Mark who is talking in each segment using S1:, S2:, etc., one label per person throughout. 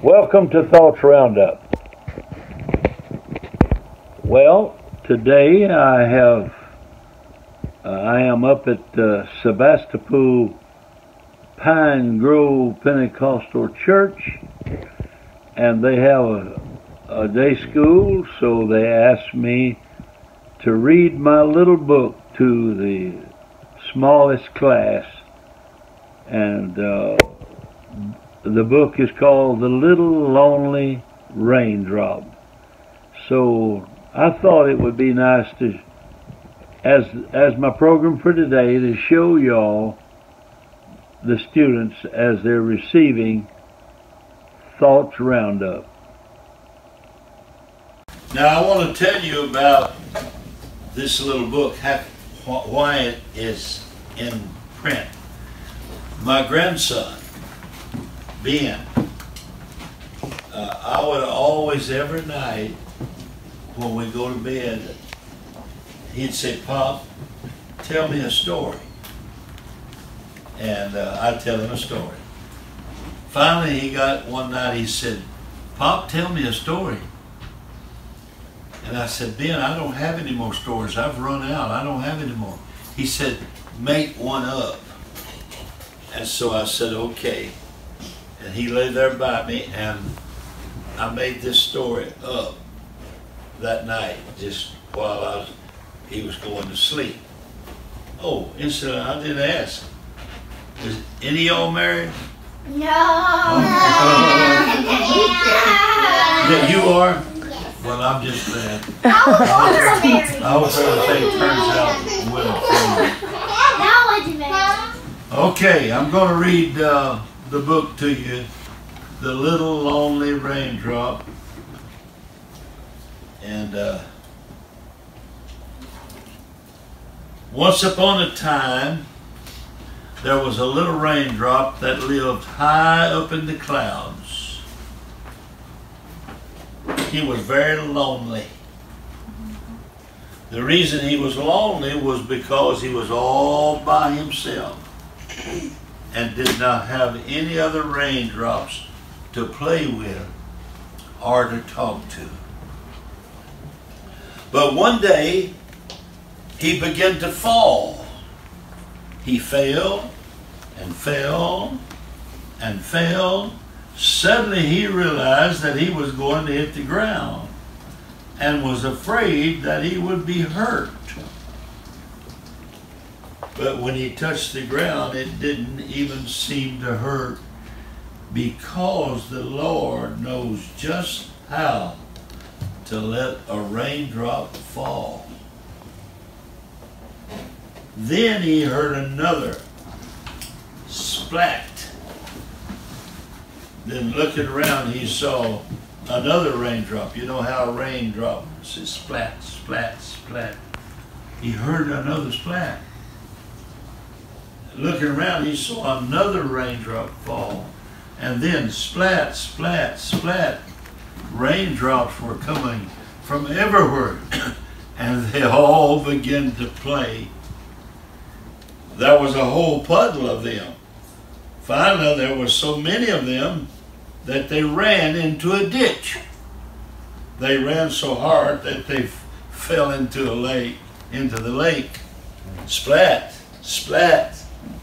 S1: Welcome to Thoughts Roundup. Well, today I am up at Sebastopol Pine Grove Pentecostal Church, and they have a day school, so they asked me to read my little book to the smallest class, and the book is called The Little Lonely Raindrop. So I thought it would be nice to, as my program for today, to show y'all the students as they're receiving Thoughts Roundup.
S2: Now I want to tell you about this little book, why it is in print. My grandson, Ben, I would always, every night when we go to bed, he'd say, "Pop, tell me a story." And I'd tell him a story. Finally, he got one night, he said, "Pop, tell me a story." And I said, "Ben, I don't have any more stories. I've run out. I don't have any more." He said, "Make one up." And so I said, "Okay." And he lay there by me, and I made this story up that night, just while he was going to sleep. Oh, incidentally, I didn't ask. Is any of y'all married?
S3: No.
S2: Yeah, you are?
S3: Yes.
S2: Well, I'm just glad.
S3: I
S2: hope everything turns out well for you.
S3: Now I do married.
S2: Okay, I'm going to read the book to you, The Little Lonely Raindrop. And once upon a time, there was a little raindrop that lived high up in the clouds. He was very lonely. The reason he was lonely was because he was all by himself and did not have any other raindrops to play with or to talk to. But one day, he began to fall. He fell and fell and fell. Suddenly he realized that he was going to hit the ground and was afraid that he would be hurt. But when he touched the ground, it didn't even seem to hurt, because the Lord knows just how to let a raindrop fall. Then he heard another splat. Then looking around, he saw another raindrop. You know how a raindrop says splat, splat, splat. He heard another splat. Looking around, he saw another raindrop fall. And then splat, splat, splat. Raindrops were coming from everywhere. And they all began to play. There was a whole puddle of them. Finally, there were so many of them that they ran into a ditch. They ran so hard that they fell into the lake. Splat, splat,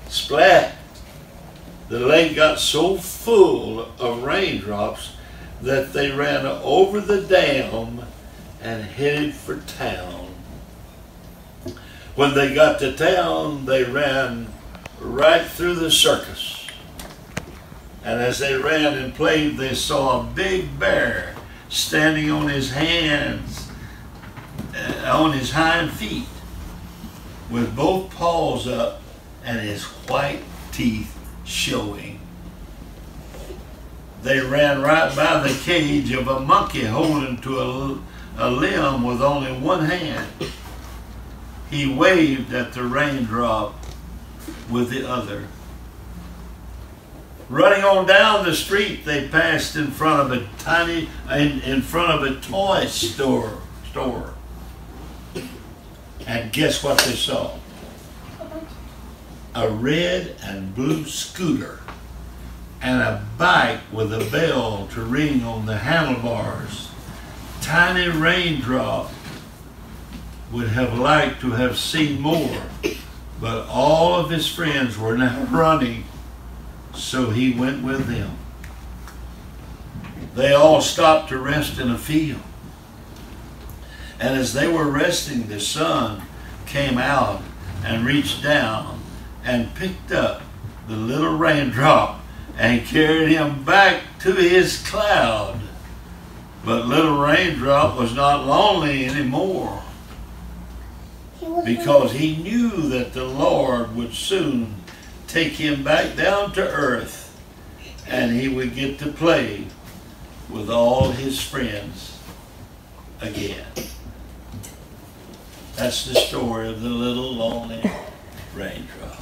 S2: splat. The lake got so full of raindrops that they ran over the dam and headed for town. When they got to town, they ran right through the circus. And as they ran and played, they saw a big bear standing on his hands, on his hind feet, with both paws up and his white teeth showing. They ran right by the cage of a monkey holding to a limb with only one hand. He waved at the raindrop with the other. Running on down the street, they passed in front of a toy store. And guess what they saw? A red and blue scooter and a bike with a bell to ring on the handlebars. Tiny Raindrop would have liked to have seen more, but all of his friends were now running, so he went with them. They all stopped to rest in a field. And as they were resting, the sun came out and reached down and picked up the little Raindrop and carried him back to his cloud. But little Raindrop was not lonely anymore, because he knew that the Lord would soon take him back down to earth, and he would get to play with all his friends again. That's the story of the little lonely raindrop.